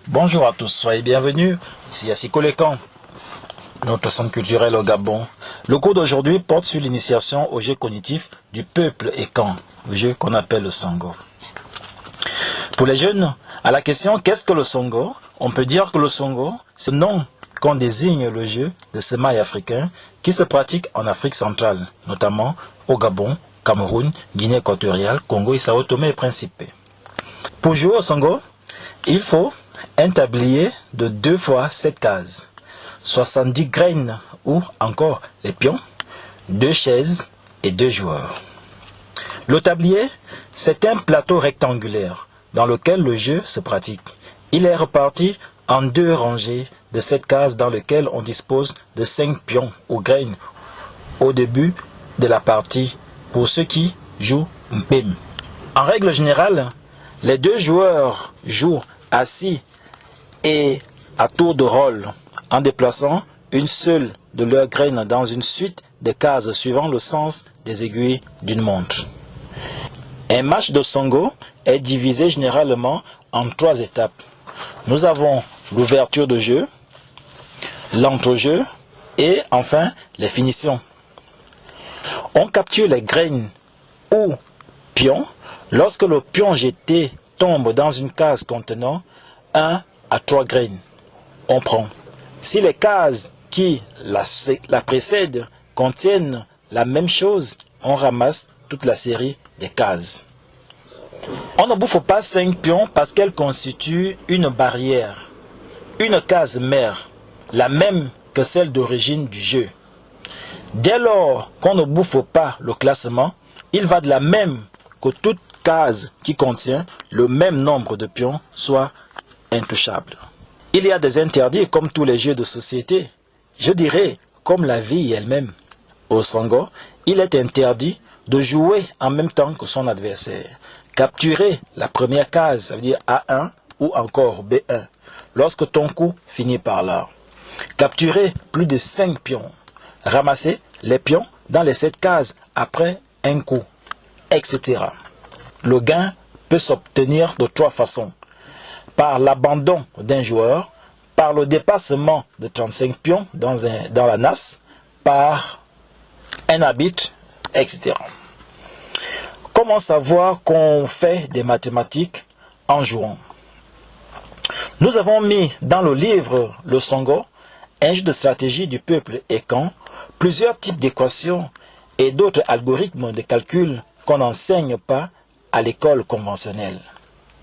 Bonjour à tous, soyez bienvenus. Ici Yassiko Lekan, notre centre culturel au Gabon. Le cours d'aujourd'hui porte sur l'initiation au jeu cognitif du peuple Ekan, le jeu qu'on appelle le Sango. Pour les jeunes, à la question qu'est-ce que le Sango, on peut dire que le Sango, c'est le nom qu'on désigne le jeu de semailles africain qui se pratique en Afrique centrale, notamment au Gabon, Cameroun, Guinée équatoriale, Congo et Sao Tomé et Principe. Pour jouer au Sango, il faut un tablier de 2 fois 7 cases, 70 graines ou encore les pions, 2 chaises et 2 joueurs. Le tablier, c'est un plateau rectangulaire dans lequel le jeu se pratique. Il est réparti en 2 rangées de 7 cases dans lesquelles on dispose de 5 pions ou graines au début de la partie pour ceux qui jouent Mpem. En règle générale, les 2 joueurs jouent assis et à tour de rôle en déplaçant une seule de leurs graines dans une suite de cases suivant le sens des aiguilles d'une montre. Un match de Sango est divisé généralement en 3 étapes. Nous avons l'ouverture de jeu, l'entrejeu et enfin les finitions. On capture les graines ou pions lorsque le pion jeté tombe dans une case contenant 1 à 3 graines. On prend. Si les cases qui la précèdent contiennent la même chose, on ramasse toute la série des cases. On ne bouffe pas 5 pions parce qu'elles constituent une barrière, une case mère, la même que celle d'origine du jeu. Dès lors qu'on ne bouffe pas le classement, il va de la même que toute case qui contient le même nombre de pions soit intouchable. Il y a des interdits comme tous les jeux de société, je dirais comme la vie elle-même. Au Sango, il est interdit de jouer en même temps que son adversaire. Capturer la première case, ça veut dire A1 ou encore B1, lorsque ton coup finit par là. Capturer plus de 5 pions. Ramasser les pions dans les 7 cases après un coup, etc. Le gain peut s'obtenir de 3 façons. Par l'abandon d'un joueur, par le dépassement de 35 pions dans la nasse, par un arbitre, etc. Comment savoir qu'on fait des mathématiques en jouant? Nous avons mis dans le livre Le Sango, un jeu de stratégie du peuple Ekan, plusieurs types d'équations et d'autres algorithmes de calcul qu'on n'enseigne pas à l'école conventionnelle.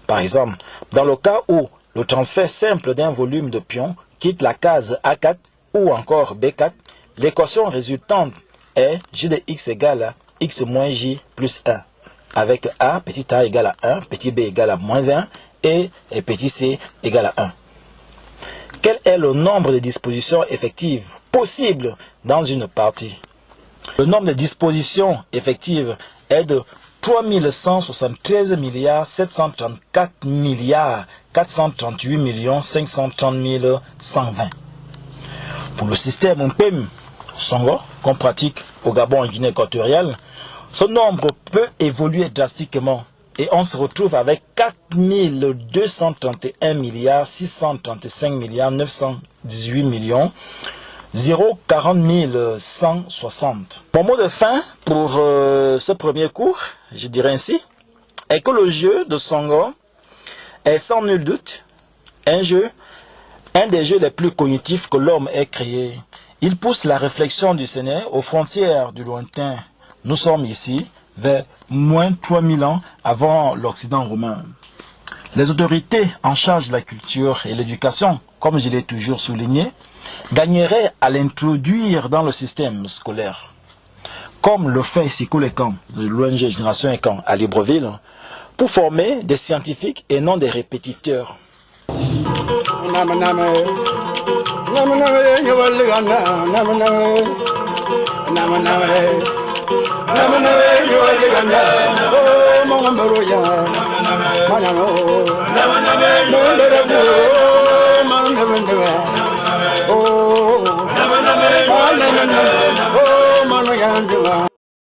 Par exemple, dans le cas où le transfert simple d'un volume de pions quitte la case A4 ou encore B4, l'équation résultante est J de x égale à x moins j plus 1, avec A, petit a égale à 1, petit b égale à moins 1 et petit c égale à 1. Quel est le nombre de dispositions effectives possibles dans une partie? Le nombre de dispositions effectives est de 3173 734 438 530 120. Pour le système Mpem Sango qu'on pratique au Gabon et Guinée équatoriale, ce nombre peut évoluer drastiquement et on se retrouve avec 4231 635 918 040 160. Mon mot de fin pour ce premier cours, je dirais ainsi, est que le jeu de Sango est sans nul doute un des jeux les plus cognitifs que l'homme ait créé. Il pousse la réflexion du Sénèque aux frontières du lointain. Nous sommes ici vers moins 3000 ans avant l'Occident romain. Les autorités en charge de la culture et l'éducation, comme je l'ai toujours souligné, gagneraient à l'introduire dans le système scolaire. Comme le fait Yassiko Lekan de l'ONG Génération Ekan à Libreville, pour former des scientifiques et non des répétiteurs.